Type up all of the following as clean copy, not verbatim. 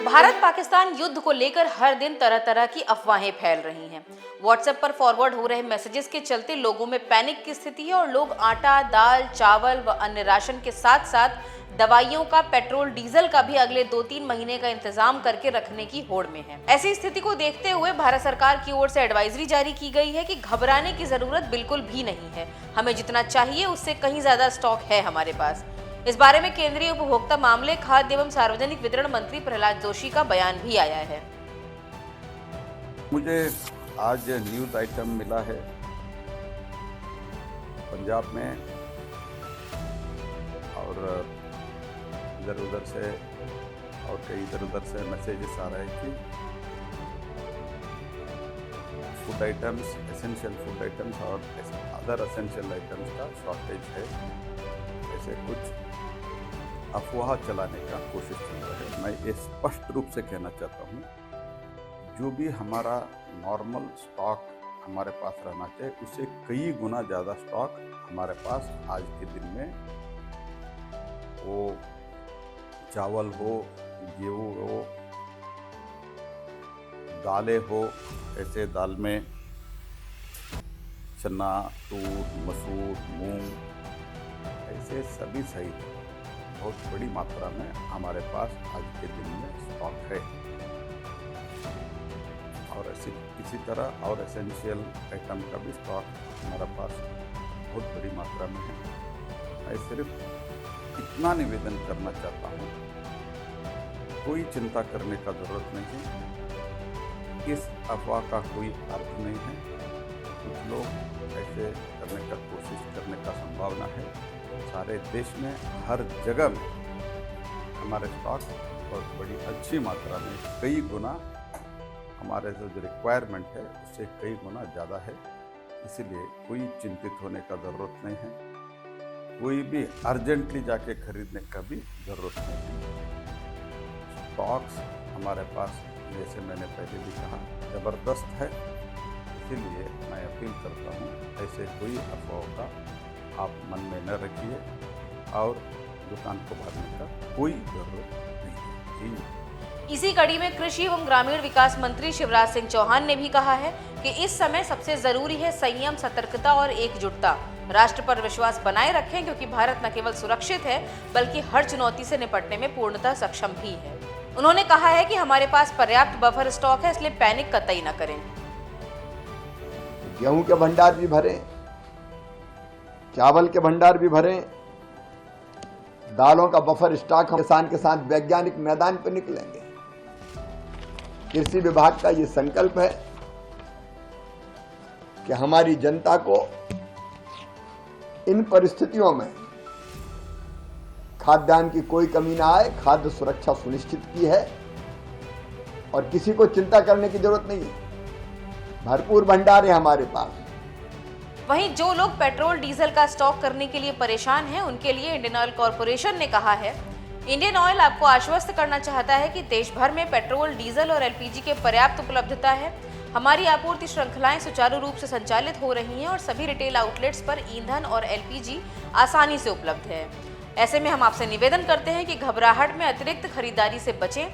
भारत पाकिस्तान युद्ध को लेकर हर दिन तरह तरह की अफवाहें फैल रही हैं। व्हाट्सएप पर फॉरवर्ड हो रहे मैसेजेस के चलते लोगों में पैनिक की स्थिति है और लोग आटा, दाल, चावल व अन्य राशन के साथ साथ दवाइयों का, पेट्रोल, डीजल का भी अगले 2-3 महीने का इंतजाम करके रखने की होड़ में है। ऐसी स्थिति को देखते हुए भारत सरकार की ओर से एडवाइजरी जारी की गई है कि घबराने की जरूरत बिल्कुल भी नहीं है। हमें जितना चाहिए उससे कहीं ज्यादा स्टॉक है हमारे पास। इस बारे में केंद्रीय उपभोक्ता मामले, खाद्य एवं सार्वजनिक वितरण मंत्री प्रहलाद जोशी का बयान भी आया है। मुझे आज न्यूज़ आइटम मिला है पंजाब में और इधर उधर से और कई इधर उधर से मैसेजेस आ रहे हैं कि food items, essential food items और अदर एसेंशियल आइटम्स का शॉर्टेज है। ऐसे कुछ अफवाह चलाने का कोशिश चल रहा है। मैं ये स्पष्ट रूप से कहना चाहता हूँ, जो भी हमारा नॉर्मल स्टॉक हमारे पास रहना चाहिए उससे कई गुना ज़्यादा स्टॉक हमारे पास आज के दिन में, वो चावल हो, गेहूँ हो, दालें हो, ऐसे दाल में चना, तूर, मसूर, मूंग, ऐसे सभी सहित बहुत बड़ी मात्रा में हमारे पास आज के दिन में स्टॉक है। और इसी तरह और एसेंशियल आइटम का भी स्टॉक हमारे पास बहुत बड़ी मात्रा में है। मैं सिर्फ इतना निवेदन करना चाहता हूँ, कोई चिंता करने का ज़रूरत नहीं है। इस अफवाह का कोई अर्थ नहीं है। कुछ लोग ऐसे करने का कोशिश करने का संभावना है। सारे देश में हर जगह में हमारे स्टॉक बहुत बड़ी अच्छी मात्रा में, कई गुना हमारे जो रिक्वायरमेंट है उससे कई गुना ज़्यादा है। इसीलिए कोई चिंतित होने का ज़रूरत नहीं है। कोई भी अर्जेंटली जाके खरीदने का भी ज़रूरत नहीं है। स्टॉक्स हमारे पास, जैसे मैंने पहले भी कहा, ज़बरदस्त है। इसीलिए मैं अपील करता हूँ, ऐसे कोई अफवाह का आप मन में न रखिए और दुकान को भागने का कोई जरूरत नहीं है। इसी कड़ी में कृषि एवं ग्रामीण विकास मंत्री शिवराज सिंह चौहान ने भी कहा है कि इस समय सबसे जरूरी है संयम, सतर्कता और एकजुटता। राष्ट्र पर विश्वास बनाए रखें, क्योंकि भारत न केवल सुरक्षित है बल्कि हर चुनौती से निपटने में पूर्णतः सक्षम भी है। उन्होंने कहा है कि हमारे पास पर्याप्त बफर स्टॉक है, इसलिए पैनिक कतई न करें। गेहूं के भंडार भी भरें, चावल के भंडार भी भरें, दालों का बफर स्टॉक। हम किसान के साथ वैज्ञानिक मैदान पर निकलेंगे। कृषि विभाग का ये संकल्प है कि हमारी जनता को इन परिस्थितियों में खाद्यान्न की कोई कमी ना आए, खाद्य सुरक्षा सुनिश्चित की है और किसी को चिंता करने की जरूरत नहीं है। भरपूर भंडार है हमारे पास। वहीं जो लोग पेट्रोल, डीजल का स्टॉक करने के लिए परेशान हैं, उनके लिए इंडियन ऑयल कॉर्पोरेशन ने कहा है, इंडियन ऑयल आपको आश्वस्त करना चाहता है कि देश भर में पेट्रोल, डीजल और एलपीजी के पर्याप्त उपलब्धता है। हमारी आपूर्ति श्रृंखलाएं सुचारू रूप से संचालित हो रही हैं और सभी रिटेल आउटलेट्स पर ईंधन और एलपीजी आसानी से उपलब्ध है। ऐसे में हम आपसे निवेदन करते हैं कि घबराहट में अतिरिक्त खरीदारी से बचें।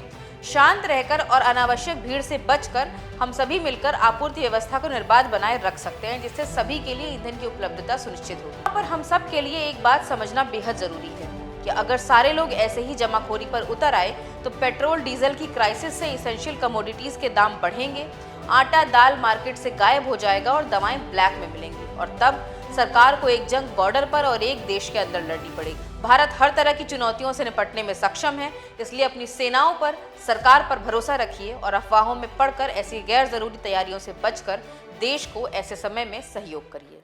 शांत रहकर और अनावश्यक भीड़ से बचकर हम सभी मिलकर आपूर्ति व्यवस्था को निर्बाध बनाए रख सकते हैं, जिससे सभी के लिए ईंधन की उपलब्धता सुनिश्चित होगी। यहाँ पर हम सब के लिए एक बात समझना बेहद जरूरी है कि अगर सारे लोग ऐसे ही जमाखोरी पर उतर आए तो पेट्रोल, डीजल की क्राइसिस से इसेंशियल कमोडिटीज के दाम बढ़ेंगे, आटा, दाल मार्केट से गायब हो जाएगा और दवाएं ब्लैक में मिलेंगी और तब सरकार को एक जंग बॉर्डर पर और एक देश के अंदर लड़नी पड़ेगी। भारत हर तरह की चुनौतियों से निपटने में सक्षम है, इसलिए अपनी सेनाओं पर, सरकार पर भरोसा रखिए और अफवाहों में पड़कर ऐसी गैर जरूरी तैयारियों से बचकर देश को ऐसे समय में सहयोग करिए।